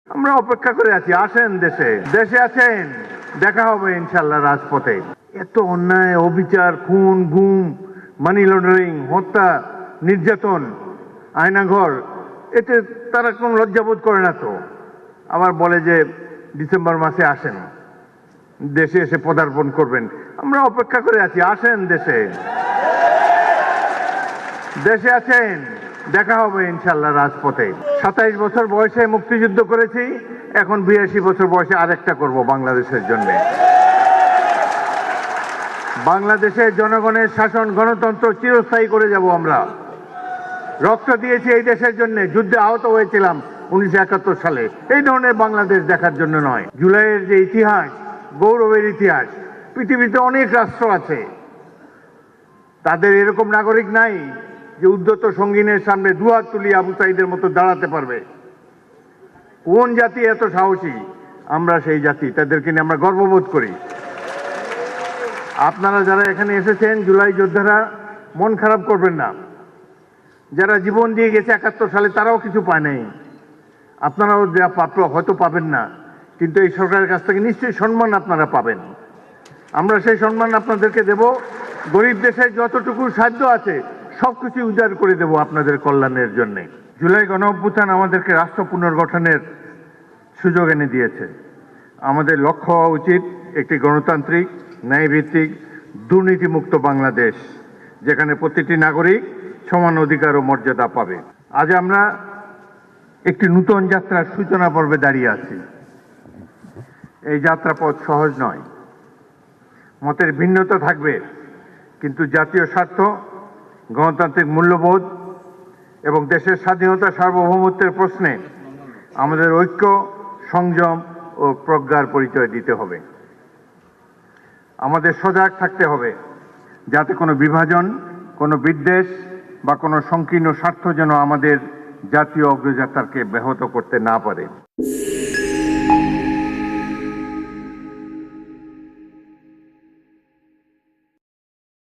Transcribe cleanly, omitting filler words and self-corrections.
আমরা অপেক্ষা করে আছি, আসেন দেশে। দেশে আছেন, দেখা হবে ইনশাল্লাহ রাজপথে। এত অন্যায়, অবিচার, খুন, গুম, মানি লন্ডারিং, হত্যা, নির্যাতন, আয়নাঘর, এতে তারা কোনো লজ্জাবোধ করে না তো। আবার বলে যে ডিসেম্বর মাসে আসেন, দেশে এসে পদার্পণ করবেন। আমরা অপেক্ষা করে আছি, আসেন দেশে। দেশে আছেন, দেখা হবে ইনশাল্লাহ রাজপথে। 27 বছর বয়সে মুক্তিযুদ্ধ করেছি, এখন 82 বছর বয়সে আরেকটা করব বাংলাদেশের জন্য। বাংলাদেশের জনগণের শাসন, গণতন্ত্র চিরস্থায়ী করে যাব আমরা। রক্ত দিয়েছি এই দেশের জন্য, যুদ্ধে আহত হয়েছিলাম 1971 সালে। এই ধরনের বাংলাদেশ দেখার জন্য নয়। জুলাইয়ের যে ইতিহাস, গৌরবের ইতিহাস, পৃথিবীতে অনেক রাষ্ট্র আছে, তাদের এরকম নাগরিক নাই যে উদ্ধত সঙ্গীনের সামনে দুহাত তুলি আবু সাইদের মতো দাঁড়াতে পারবে। কোন জাতি এত সাহসী? আমরা সেই জাতি, তাদেরকে নিয়ে আমরা গর্ববোধ করি। আপনারা যারা এখানে এসেছেন, জুলাই যোদ্ধারা, মন খারাপ করবেন না। যারা জীবন দিয়ে গেছে 71 সালে, তারাও কিছু পায় নাই। আপনারাও যা প্রাপ্য হয়তো পাবেন না, কিন্তু এই সরকারের কাছ থেকে নিশ্চয়ই সম্মান আপনারা পাবেন। আমরা সেই সম্মান আপনাদেরকে দেব। গরিব দেশের যতটুকু সাধ্য আছে সবকিছু উজাড় করে দেব আপনাদের কল্যাণের জন্য। জুলাই গণ অভ্যুত্থান আমাদেরকে রাষ্ট্র পুনর্গঠনের সুযোগ এনে দিয়েছে। আমাদের লক্ষ্য হওয়া উচিত একটি গণতান্ত্রিক, ন্যায়ভিত্তিক, দুর্নীতিমুক্ত বাংলাদেশ, যেখানে প্রতিটি নাগরিক সমান অধিকার ও মর্যাদা পাবে। আজ আমরা একটি নূতন যাত্রার সূচনা পর্বে দাঁড়িয়ে আছি। এই যাত্রাপথ সহজ নয়, মতের ভিন্নতা থাকবে, কিন্তু জাতীয় স্বার্থ, গণতান্ত্রিক মূল্যবোধ এবং দেশের স্বাধীনতা, সার্বভৌমত্বের প্রশ্নে আমাদের ঐক্য, সংযম ও প্রজ্ঞার পরিচয় দিতে হবে। আমাদের সজাগ থাকতে হবে, যাতে কোনো বিভাজন, কোনো বিদ্বেষ বা কোনো সংকীর্ণ স্বার্থ যেন আমাদের জাতীয় অগ্রযাত্রাকে ব্যাহত করতে না পারে।